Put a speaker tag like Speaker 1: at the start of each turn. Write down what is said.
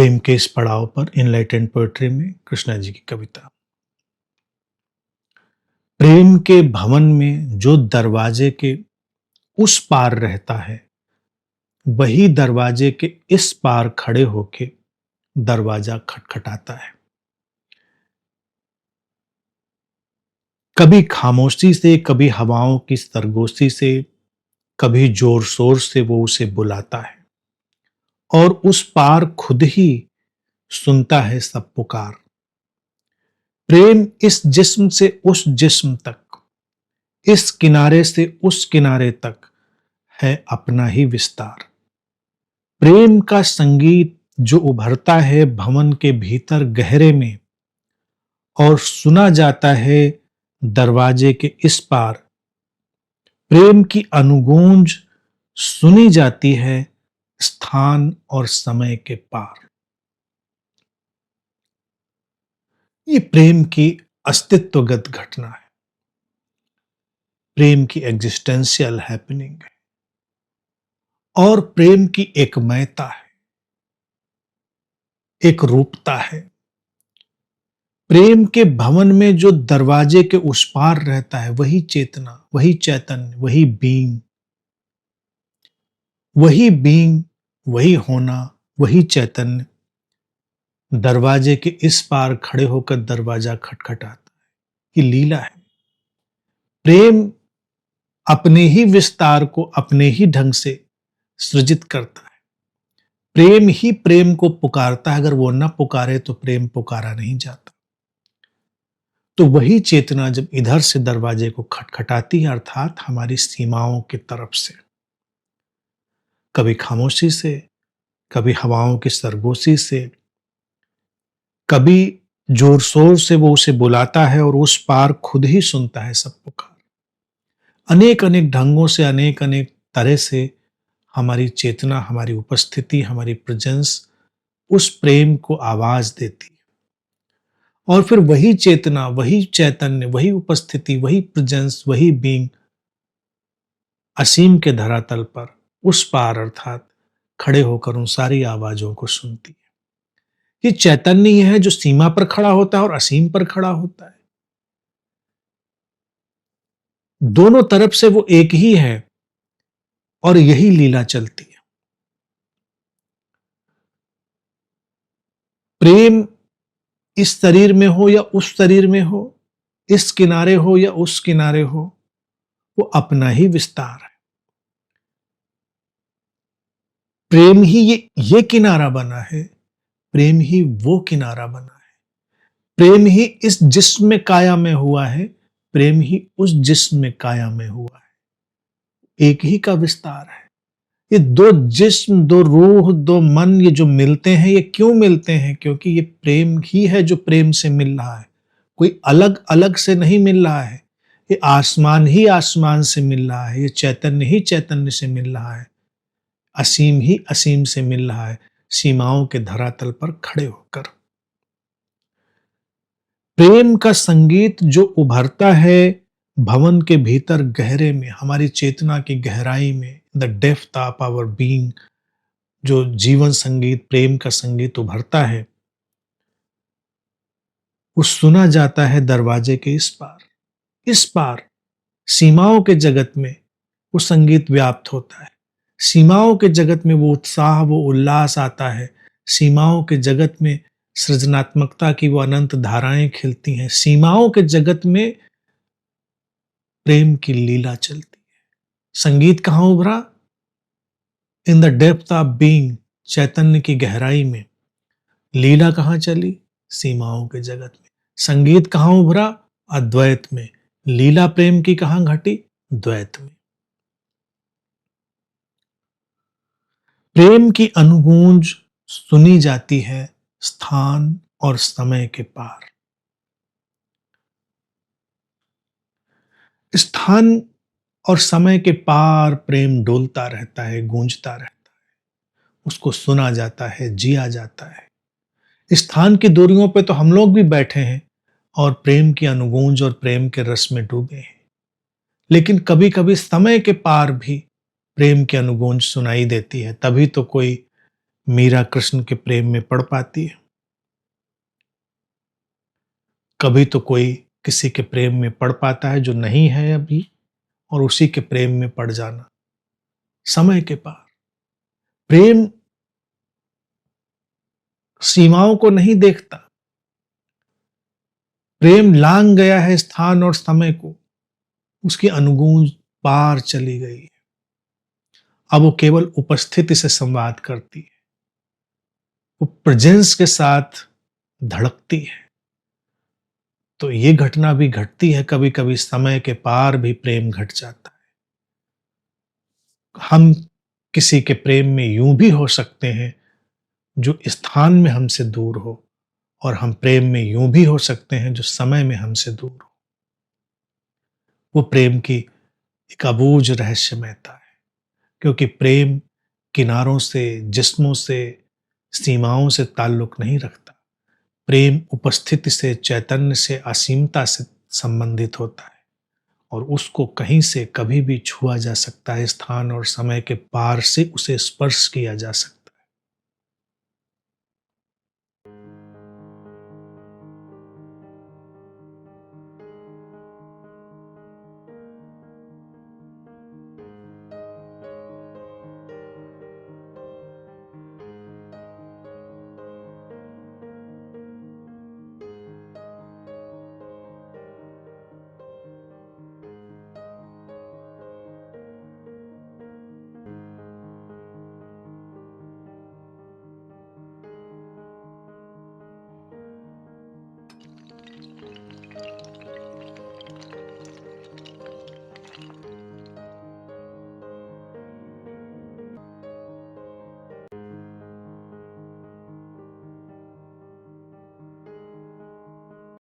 Speaker 1: प्रेम के इस पड़ाव पर इनलाइटेंड पोएट्री में कृष्णा जी की कविता। प्रेम के भवन में जो दरवाजे के उस पार रहता है, वही दरवाजे के इस पार खड़े होके दरवाजा खटखटाता है। कभी खामोशी से, कभी हवाओं की सरगोशी से, कभी जोर शोर से वो उसे बुलाता है और उस पार खुद ही सुनता है सब पुकार। प्रेम इस जिस्म से उस जिस्म तक, इस किनारे से उस किनारे तक है अपना ही विस्तार। प्रेम का संगीत जो उभरता है भवन के भीतर गहरे में और सुना जाता है दरवाजे के इस पार। प्रेम की अनुगूंज सुनी जाती है स्थान और समय के पार। ये प्रेम की अस्तित्वगत घटना है, प्रेम की एग्जिस्टेंशियल हैपनिंग है और प्रेम की एकमयता है, एक रूपता है। प्रेम के भवन में जो दरवाजे के उस पार रहता है, वही चेतना, वही चैतन्य, वही बीइंग, वही होना, वही चैतन्य दरवाजे के इस पार खड़े होकर दरवाजा खटखटाता है। ये लीला है। प्रेम अपने ही विस्तार को अपने ही ढंग से सृजित करता है। प्रेम ही प्रेम को पुकारता है। अगर वो न पुकारे तो प्रेम पुकारा नहीं जाता। तो वही चेतना जब इधर से दरवाजे को खटखटाती है, अर्थात हमारी सीमाओं की तरफ से, कभी खामोशी से, कभी हवाओं की सरगोशी से, कभी जोर शोर से वो उसे बुलाता है और उस पार खुद ही सुनता है सब पुकार। अनेक अनेक ढंगों से, अनेक अनेक तरह से हमारी चेतना, हमारी उपस्थिति, हमारी प्रेजेंस उस प्रेम को आवाज देती है और फिर वही चेतना, वही चैतन्य, वही उपस्थिति, वही प्रेजेंस, वही बीइंग असीम के धरातल पर उस पार अर्थात खड़े होकर उन सारी आवाजों को सुनती है। ये चैतन्य ही है जो सीमा पर खड़ा होता है और असीम पर खड़ा होता है। दोनों तरफ से वो एक ही है और यही लीला चलती है। प्रेम इस शरीर में हो या उस शरीर में हो, इस किनारे हो या उस किनारे हो, वो अपना ही विस्तार है। प्रेम ही ये किनारा बना है, प्रेम ही वो किनारा बना है। प्रेम ही इस जिस्म में काया में हुआ है, प्रेम ही उस जिस्म में काया में हुआ है। एक ही का विस्तार है। ये दो जिस्म, दो रूह, दो मन, ये जो मिलते हैं, ये क्यों मिलते हैं? क्योंकि ये प्रेम ही है जो प्रेम से मिल रहा है। कोई अलग अलग से नहीं मिल रहा है। ये आसमान ही आसमान से मिल रहा है। ये चैतन्य ही चैतन्य से मिल रहा है। असीम ही असीम से मिल रहा है, सीमाओं के धरातल पर खड़े होकर। प्रेम का संगीत जो उभरता है भवन के भीतर गहरे में, हमारी चेतना की गहराई में, the depth of our being, जो जीवन संगीत, प्रेम का संगीत उभरता है, वो सुना जाता है दरवाजे के इस पार। इस पार सीमाओं के जगत में वो संगीत व्याप्त होता है। सीमाओं के जगत में वो उत्साह, वो उल्लास आता है। सीमाओं के जगत में सृजनात्मकता की वो अनंत धाराएं खिलती हैं। सीमाओं के जगत में प्रेम की लीला चलती है। संगीत कहां उभरा? In the depth of being, चैतन्य की गहराई में। लीला कहां चली? सीमाओं के जगत में। संगीत कहां उभरा? अद्वैत में। लीला प्रेम की कहां घटी? द्वैत में। प्रेम की अनुगूंज सुनी जाती है स्थान और समय के पार। स्थान और समय के पार प्रेम डोलता रहता है, गूंजता रहता है। उसको सुना जाता है, जिया जाता है। स्थान की दूरियों पे तो हम लोग भी बैठे हैं और प्रेम की अनुगूंज और प्रेम के रस में डूबे हैं। लेकिन कभी कभी समय के पार भी प्रेम की अनुगूंज सुनाई देती है। तभी तो कोई मीरा कृष्ण के प्रेम में पड़ पाती है। कभी तो कोई किसी के प्रेम में पड़ पाता है जो नहीं है अभी, और उसी के प्रेम में पड़ जाना। समय के पार प्रेम सीमाओं को नहीं देखता। प्रेम लांघ गया है स्थान और समय को, उसकी अनुगूंज पार चली गई है। अब वो केवल उपस्थिति से संवाद करती है, वो प्रेजेंस के साथ धड़कती है। तो ये घटना भी घटती है, कभी कभी समय के पार भी प्रेम घट जाता है। हम किसी के प्रेम में यूं भी हो सकते हैं जो स्थान में हमसे दूर हो, और हम प्रेम में यूं भी हो सकते हैं जो समय में हमसे दूर हो। वो प्रेम की एक अबूझ रहस्यमयता है, क्योंकि प्रेम किनारों से, जिस्मों से, सीमाओं से ताल्लुक नहीं रखता। प्रेम उपस्थिति से, चैतन्य से, असीमता से संबंधित होता है, और उसको कहीं से कभी भी छुआ जा सकता है। स्थान और समय के पार से उसे स्पर्श किया जा सकता है।